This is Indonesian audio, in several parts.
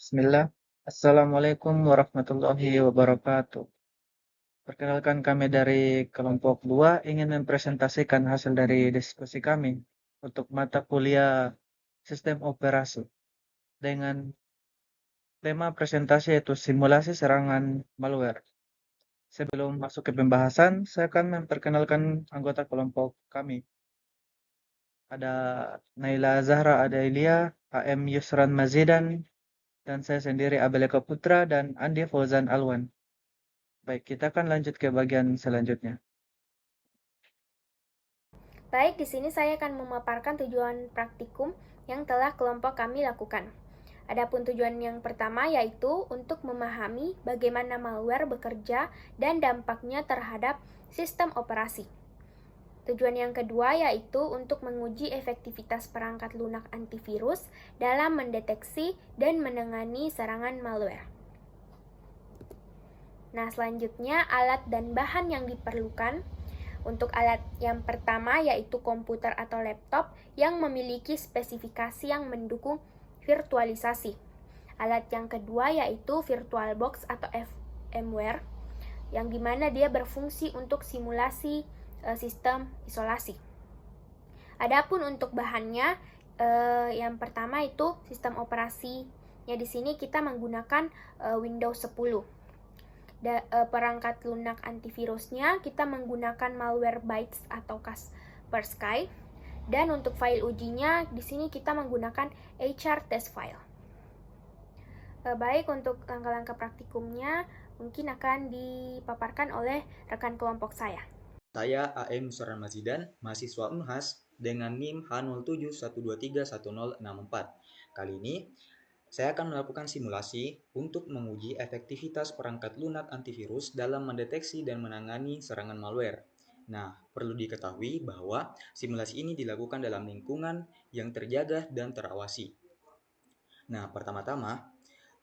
Bismillah. Assalamualaikum warahmatullahi wabarakatuh. Perkenalkan kami dari kelompok 2 ingin mempresentasikan hasil dari diskusi kami untuk mata kuliah sistem operasi dengan tema presentasi yaitu simulasi serangan malware. Sebelum masuk ke pembahasan, saya akan memperkenalkan anggota kelompok kami. Ada Naila Zahra Adailia, AM Yusran Mazidan, dan saya sendiri Abel Eka Putra dan Andi Fauzan Alwan. Baik, kita akan lanjut ke bagian selanjutnya. Baik, di sini saya akan memaparkan tujuan praktikum yang telah kelompok kami lakukan. Adapun tujuan yang pertama yaitu untuk memahami bagaimana malware bekerja dan dampaknya terhadap sistem operasi. Tujuan yang kedua yaitu untuk menguji efektivitas perangkat lunak antivirus dalam mendeteksi dan menangani serangan malware. Nah, selanjutnya alat dan bahan yang diperlukan. Untuk alat yang pertama yaitu komputer atau laptop yang memiliki spesifikasi yang mendukung virtualisasi. Alat yang kedua yaitu VirtualBox atau VMware yang dimana dia berfungsi untuk simulasi sistem isolasi. Adapun untuk bahannya yang pertama itu sistem operasinya di sini kita menggunakan Windows 10. Perangkat lunak antivirusnya kita menggunakan Malwarebytes atau Kaspersky, dan untuk file ujinya di sini kita menggunakan HR test file. Baik, untuk langkah-langkah praktikumnya mungkin akan dipaparkan oleh rekan kelompok saya. Saya AM Yusran Mazidan, mahasiswa Unhas dengan NIM H07231064. Kali ini saya akan melakukan simulasi untuk menguji efektivitas perangkat lunak antivirus dalam mendeteksi dan menangani serangan malware. Nah, perlu diketahui bahwa simulasi ini dilakukan dalam lingkungan yang terjaga dan terawasi. Nah, pertama-tama,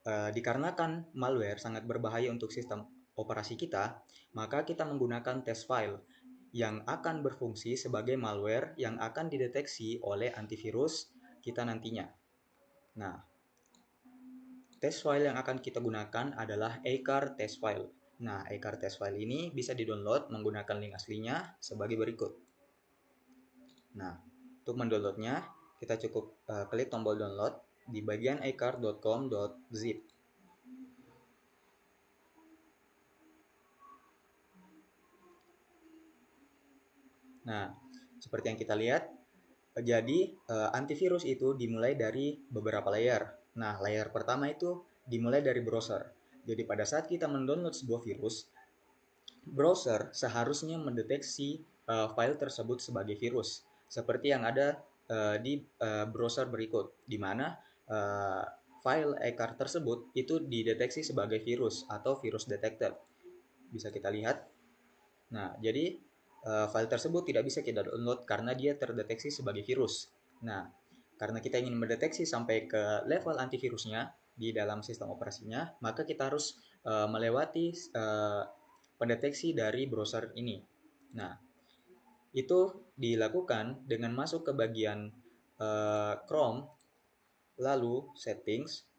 dikarenakan malware sangat berbahaya untuk sistem operasi kita, maka kita menggunakan test file yang akan berfungsi sebagai malware yang akan dideteksi oleh antivirus kita nantinya. Nah, test file yang akan kita gunakan adalah acar test file. Nah, acar test file ini bisa di-download menggunakan link aslinya sebagai berikut. Nah, untuk mendownloadnya, kita cukup klik tombol download di bagian acar.com.zip. Nah, seperti yang kita lihat, jadi antivirus itu dimulai dari beberapa layer. Nah, layer pertama itu dimulai dari browser. Jadi pada saat kita mendownload sebuah virus, browser seharusnya mendeteksi file tersebut sebagai virus, seperti yang ada di browser berikut, di mana file acar tersebut itu dideteksi sebagai virus atau virus detected. Bisa kita lihat. Nah, jadi file tersebut tidak bisa kita download karena dia terdeteksi sebagai virus. Nah, karena kita ingin mendeteksi sampai ke level antivirusnya di dalam sistem operasinya, maka kita harus melewati pendeteksi dari browser ini. Nah, itu dilakukan dengan masuk ke bagian Chrome, lalu settings,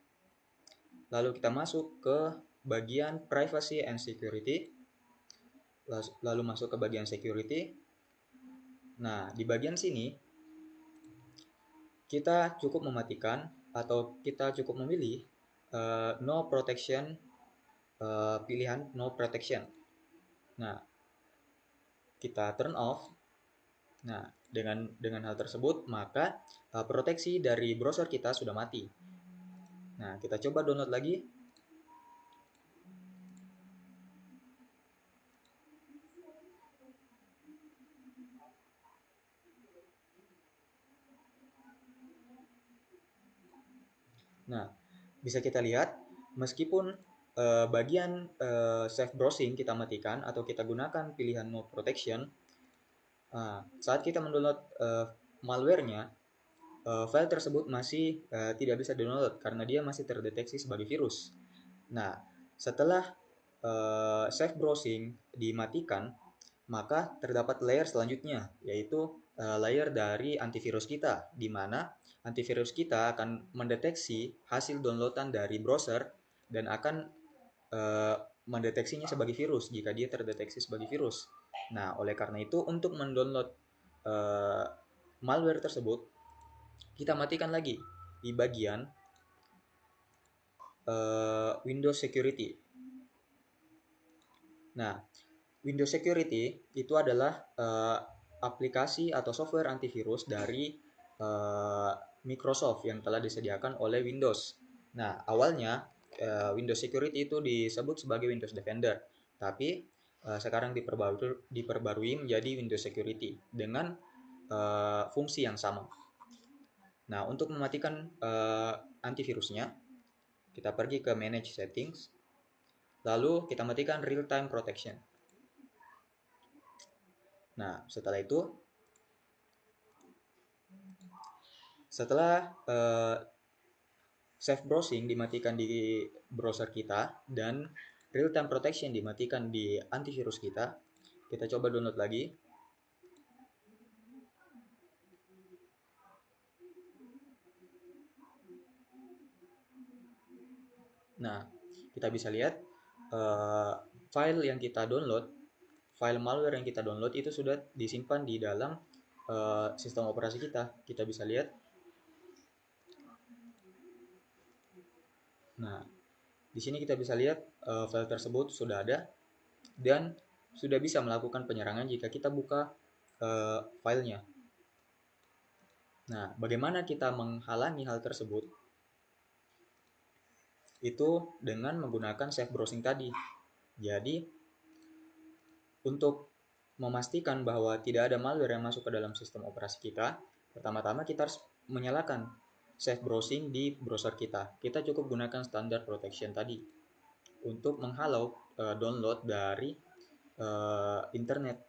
lalu kita masuk ke bagian privacy and security, lalu masuk ke bagian security. Nah, di bagian sini kita cukup mematikan atau kita cukup memilih no protection, pilihan no protection. Nah, kita turn off. Nah, dengan hal tersebut maka proteksi dari browser kita sudah mati. Nah, kita coba download lagi. Nah, bisa kita lihat meskipun bagian safe browsing kita matikan atau kita gunakan pilihan no protection, saat kita mendownload malware-nya, file tersebut masih tidak bisa download karena dia masih terdeteksi sebagai virus. Nah, setelah safe browsing dimatikan, maka terdapat layer selanjutnya, yaitu layer dari antivirus kita, di mana antivirus kita akan mendeteksi hasil downloadan dari browser dan akan mendeteksinya sebagai virus jika dia terdeteksi sebagai virus. Nah, oleh karena itu untuk mendownload malware tersebut, kita matikan lagi di bagian Windows Security. Nah, Windows Security itu adalah aplikasi atau software antivirus dari Microsoft yang telah disediakan oleh Windows. Nah, awalnya Windows Security itu disebut sebagai Windows Defender, tapi sekarang diperbarui menjadi Windows Security dengan fungsi yang sama. Nah, untuk mematikan antivirusnya, kita pergi ke Manage Settings, lalu kita matikan Real Time Protection. Nah, setelah itu, setelah safe browsing dimatikan di browser kita dan real time protection dimatikan di antivirus kita coba download lagi. Nah, kita bisa lihat file yang kita download, file malware yang kita download itu sudah disimpan di dalam sistem operasi kita. Kita bisa lihat. Nah, di sini kita bisa lihat file tersebut sudah ada dan sudah bisa melakukan penyerangan jika kita buka filenya. Nah, bagaimana kita menghalangi hal tersebut? Itu dengan menggunakan safe browsing tadi. Jadi, untuk memastikan bahwa tidak ada malware yang masuk ke dalam sistem operasi kita, pertama-tama kita harus menyalakan safe browsing di browser kita. Kita cukup gunakan standard protection tadi untuk menghalau download dari internet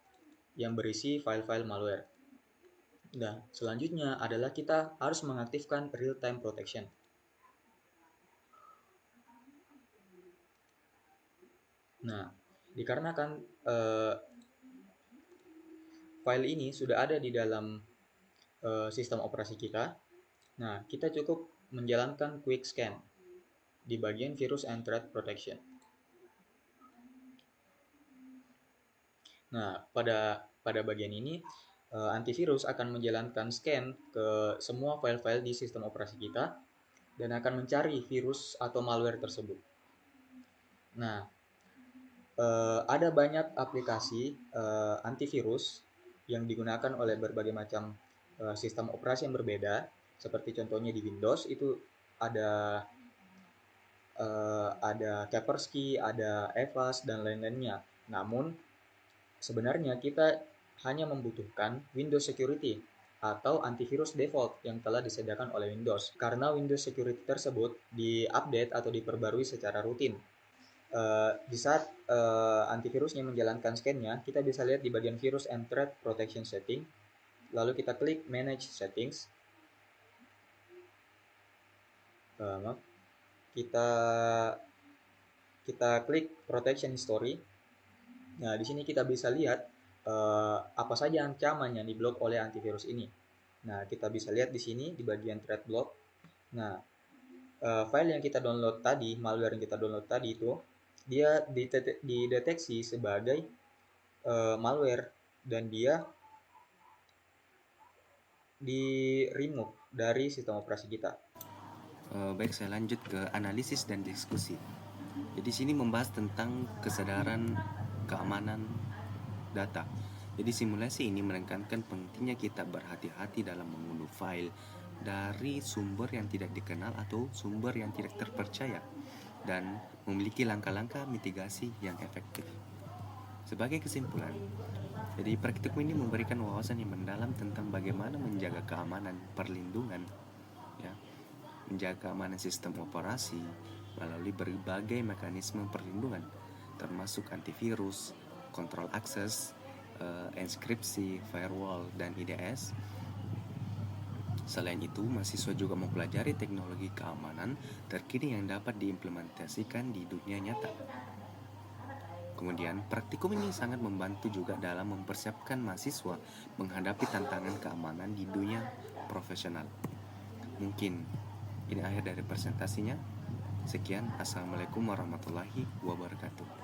yang berisi file-file malware. Nah, selanjutnya adalah kita harus mengaktifkan real time protection. Nah, dikarenakan file ini sudah ada di dalam sistem operasi kita, nah kita cukup menjalankan quick scan di bagian virus and threat protection. Nah, pada bagian ini antivirus akan menjalankan scan ke semua file-file di sistem operasi kita dan akan mencari virus atau malware tersebut. Nah, ada banyak aplikasi antivirus yang digunakan oleh berbagai macam sistem operasi yang berbeda, seperti contohnya di Windows itu ada Kaspersky, ada Avast dan lain-lainnya. Namun sebenarnya kita hanya membutuhkan Windows Security atau antivirus default yang telah disediakan oleh Windows, karena Windows Security tersebut diupdate atau diperbarui secara rutin. Di saat antivirusnya menjalankan scan-nya, kita bisa lihat di bagian virus and threat protection setting, lalu kita klik manage settings. Kita klik protection history. Nah, di sini kita bisa lihat apa saja ancaman yang diblok oleh antivirus ini. Nah, kita bisa lihat di sini di bagian threat block. Nah, file yang kita download tadi, malware yang kita download tadi itu dia dideteksi sebagai malware dan dia di-remove dari sistem operasi kita. Baik, saya lanjut ke analisis dan diskusi. Jadi sini membahas tentang kesadaran keamanan data. Jadi simulasi ini menekankan pentingnya kita berhati-hati dalam mengunduh file dari sumber yang tidak dikenal atau sumber yang tidak terpercaya dan memiliki langkah-langkah mitigasi yang efektif. Sebagai kesimpulan, jadi praktikum ini memberikan wawasan yang mendalam tentang bagaimana menjaga keamanan perlindungan, ya, menjaga keamanan sistem operasi melalui berbagai mekanisme perlindungan, termasuk antivirus, kontrol akses, enkripsi, firewall, dan IDS. Selain itu, mahasiswa juga mempelajari teknologi keamanan terkini yang dapat diimplementasikan di dunia nyata. Kemudian, praktikum ini sangat membantu juga dalam mempersiapkan mahasiswa menghadapi tantangan keamanan di dunia profesional. Mungkin ini akhir dari presentasinya. Sekian, Assalamualaikum warahmatullahi wabarakatuh.